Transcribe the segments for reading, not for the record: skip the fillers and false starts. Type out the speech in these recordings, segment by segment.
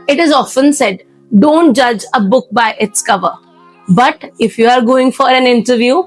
It is often said, don't judge a book by its cover. But if you are going for an interview,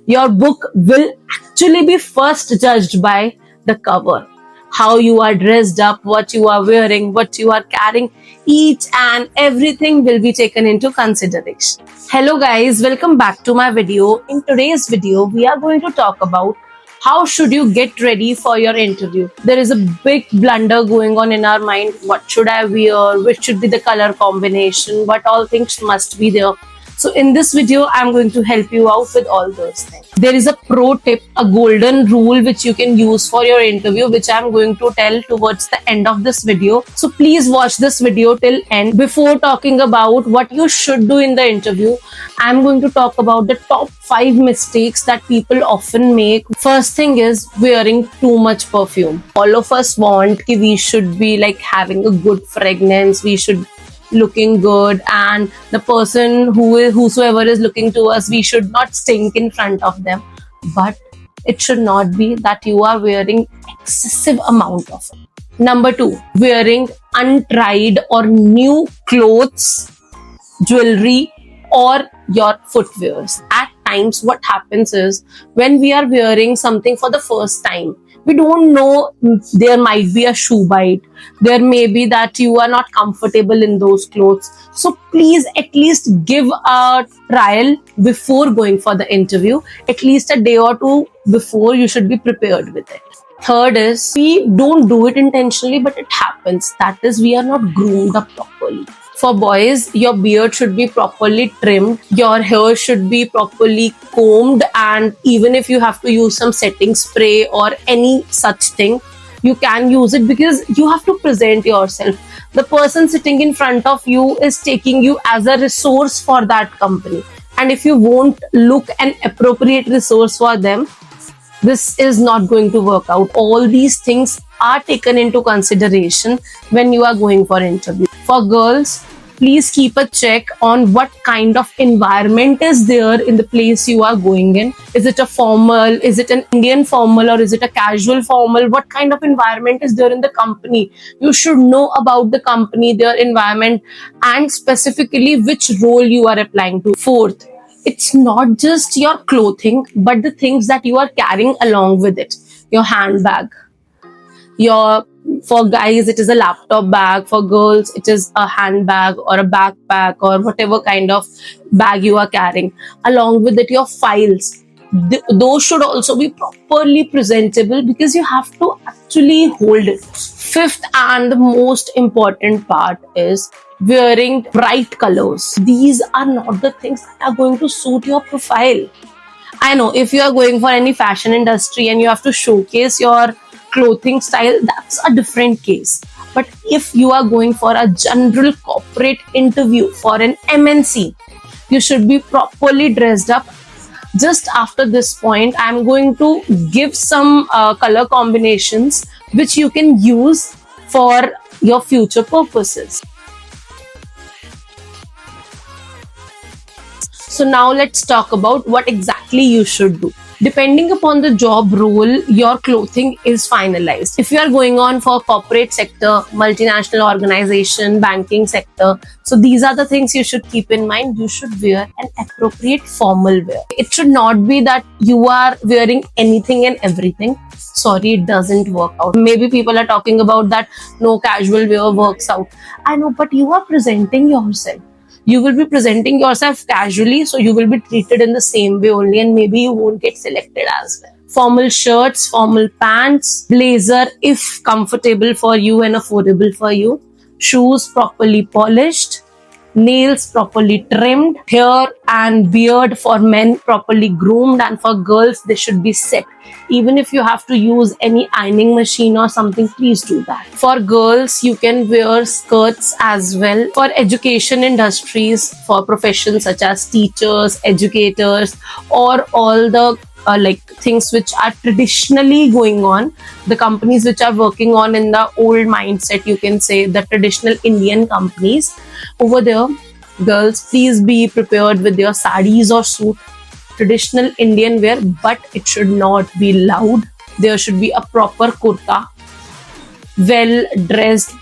your book will actually be first judged by the cover. How you are dressed up, what you are wearing, what you are carrying, each and everything will be taken into consideration. Hello guys, welcome back to my video. In today's video, we are going to talk about how should you get ready for your interview. There is a big blunder going on in our mind. What should I wear? Which should be the color combination? What all things must be there? So in this video, I'm going to help you out with all those things. There is a pro tip, a golden rule which you can use for your interview, which I'm going to tell towards the end of this video. So please watch this video till end. Before talking about what you should do in the interview, I'm going to talk about the top 5 mistakes that people often make. First thing is wearing too much perfume. All of us want that we should be like having a good fragrance. We should looking good, and the person whosoever is looking to us, we should not stink in front of them. But it should not be that you are wearing excessive amount of it. Number 2, wearing untried or new clothes, jewelry, or your footwears. At times what happens is, when we are wearing something for the first time, we don't know, there might be a shoe bite, there may be that you are not comfortable in those clothes. So please at least give a trial before going for the interview. At least a day or two before, you should be prepared with it. Third is, we don't do it intentionally, but it happens. That is, we are not groomed up properly. For boys, your beard should be properly trimmed, your hair should be properly combed, and even if you have to use some setting spray or any such thing, you can use it, because you have to present yourself. The person sitting in front of you is taking you as a resource for that company, and if you won't look an appropriate resource for them, this is not going to work out. All these things are taken into consideration when you are going for interview. For girls, please keep a check on what kind of environment is there in the place you are going in. Is it a formal? Is it an Indian formal, or is it a casual formal? What kind of environment is there in the company? You should know about the company, their environment, and specifically which role you are applying to. Fourth, it's not just your clothing, but the things that you are carrying along with it. Your handbag. For guys, it is a laptop bag. For girls, it is a handbag or a backpack or whatever kind of bag you are carrying. Along with it, your files. Those should also be properly presentable, because you have to actually hold it. Fifth and the most important part is wearing bright colors. These are not the things that are going to suit your profile. I know if you are going for any fashion industry and you have to showcase your clothing style, that's a different case. But if you are going for a general corporate interview for an MNC, you should be properly dressed up. Just after this point, I'm going to give some color combinations which you can use for your future purposes. So now let's talk about what exactly you should do. Depending upon the job role, your clothing is finalized. If you are going on for corporate sector, multinational organization, banking sector, so these are the things you should keep in mind. You should wear an appropriate formal wear. It should not be that you are wearing anything and everything. Sorry, it doesn't work out. Maybe people are talking about that, no, casual wear works out. I know, but you are presenting yourself. You will be presenting yourself casually, so you will be treated in the same way only, and maybe you won't get selected as well. Formal shirts, formal pants, blazer if comfortable for you and affordable for you, shoes properly polished, nails properly trimmed, hair and beard for men properly groomed, and for girls they should be set. Even if you have to use any ironing machine or something, please do that. For girls, you can wear skirts as well. For education industries, for professions such as teachers, educators, or all the things which are traditionally going on, the companies which are working on in the old mindset, you can say the traditional Indian companies, over there, girls, please be prepared with your sarees or suit, traditional Indian wear, but it should not be loud. There should be a proper kurta, well dressed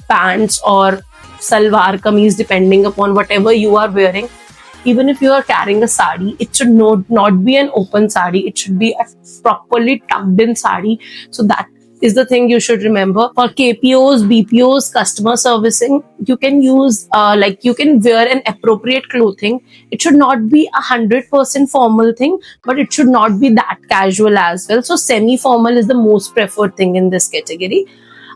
pants or salwar kameez, depending upon whatever you are wearing. Even if you are carrying a sari, it should not be an open sari. It should be a properly tucked in sari. So that is the thing you should remember. For KPOs, BPOs, customer servicing, you can use you can wear an appropriate clothing. It should not be 100% formal thing, but it should not be that casual as well. So semi-formal is the most preferred thing in this category.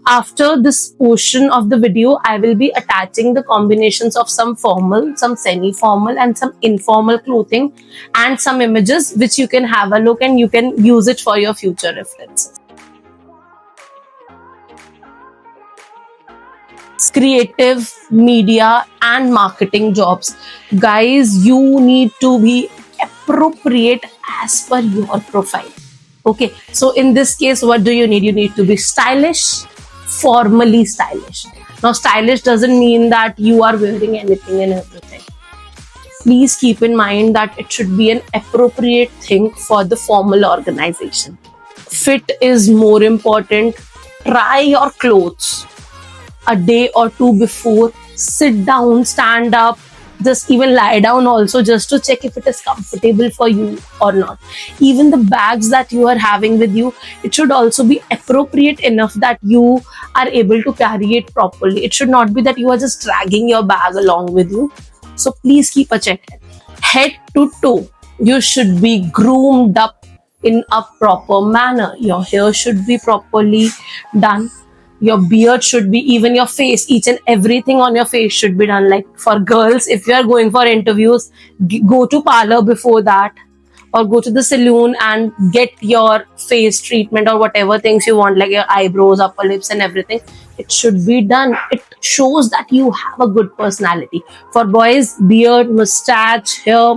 After this portion of the video, I will be attaching the combinations of some formal, some semi-formal and some informal clothing and some images which you can have a look and you can use it for your future references. Creative, media and marketing jobs. Guys, you need to be appropriate as per your profile. Okay, so in this case, what do you need? You need to be stylish, formally stylish. Now, stylish doesn't mean that you are wearing anything and everything. Please keep in mind that it should be an appropriate thing for the formal organization. Fit is more important. Try your clothes a day or two before. Sit down, stand up, just even lie down also, just to check if it is comfortable for you or not. Even the bags that you are having with you, it should also be appropriate enough that you are able to carry it properly. It should not be that you are just dragging your bag along with you. So please keep a check. Head to toe, you should be groomed up in a proper manner. Your hair should be properly done. Your beard should be, even your face, each and everything on your face should be done. Like for girls, if you are going for interviews, go to parlor before that or go to the salon and get your face treatment or whatever things you want, like your eyebrows, upper lips and everything. It should be done. It shows that you have a good personality. For boys, beard, mustache, hair,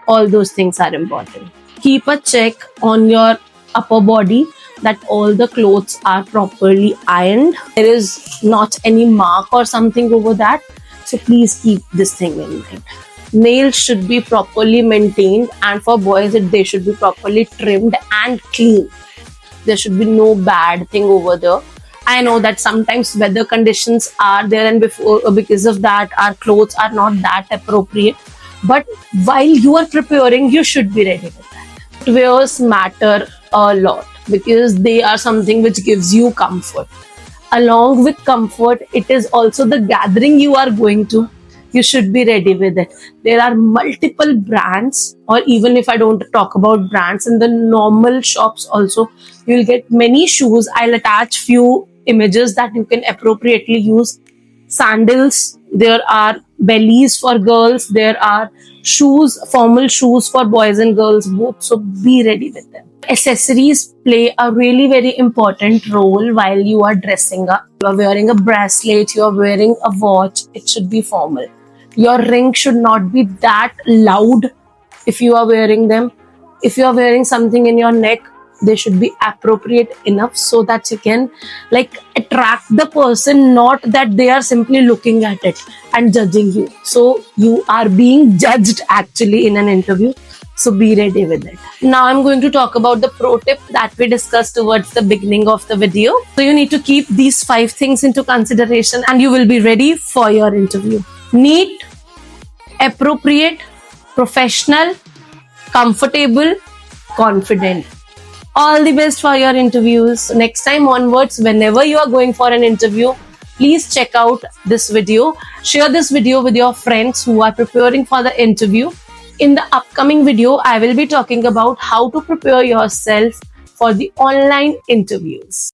all those things are important. Keep a check on your upper body that all the clothes are properly ironed. There is not any mark or something over that. So please keep this thing in mind. Nails should be properly maintained, and for boys, they should be properly trimmed and clean. There should be no bad thing over there. I know that sometimes weather conditions are there, and because of that, our clothes are not that appropriate. But while you are preparing, you should be ready with that. Footwears matter a lot because they are something which gives you comfort. Along with comfort, it is also the gathering you are going to. You should be ready with it. There are multiple brands, or even if I don't talk about brands, in the normal shops also, you'll get many shoes. I'll attach few images that you can appropriately use. Sandals, there are bellies for girls, there are shoes, formal shoes for boys and girls both. So be ready with them. Accessories play a really very important role while you are dressing up. You are wearing a bracelet, you are wearing a watch, it should be formal. Your ring should not be that loud if you are wearing them. If you are wearing something in your neck, they should be appropriate enough so that you can attract the person, not that they are simply looking at it and judging you. So you are being judged actually in an interview. So be ready with it. Now I'm going to talk about the pro tip that we discussed towards the beginning of the video. So you need to keep these 5 things into consideration and you will be ready for your interview. Neat, appropriate, professional, comfortable, confident. All the best for your interviews. Next time onwards, whenever you are going for an interview, please check out this video. Share this video with your friends who are preparing for the interview. In the upcoming video, I will be talking about how to prepare yourself for the online interviews.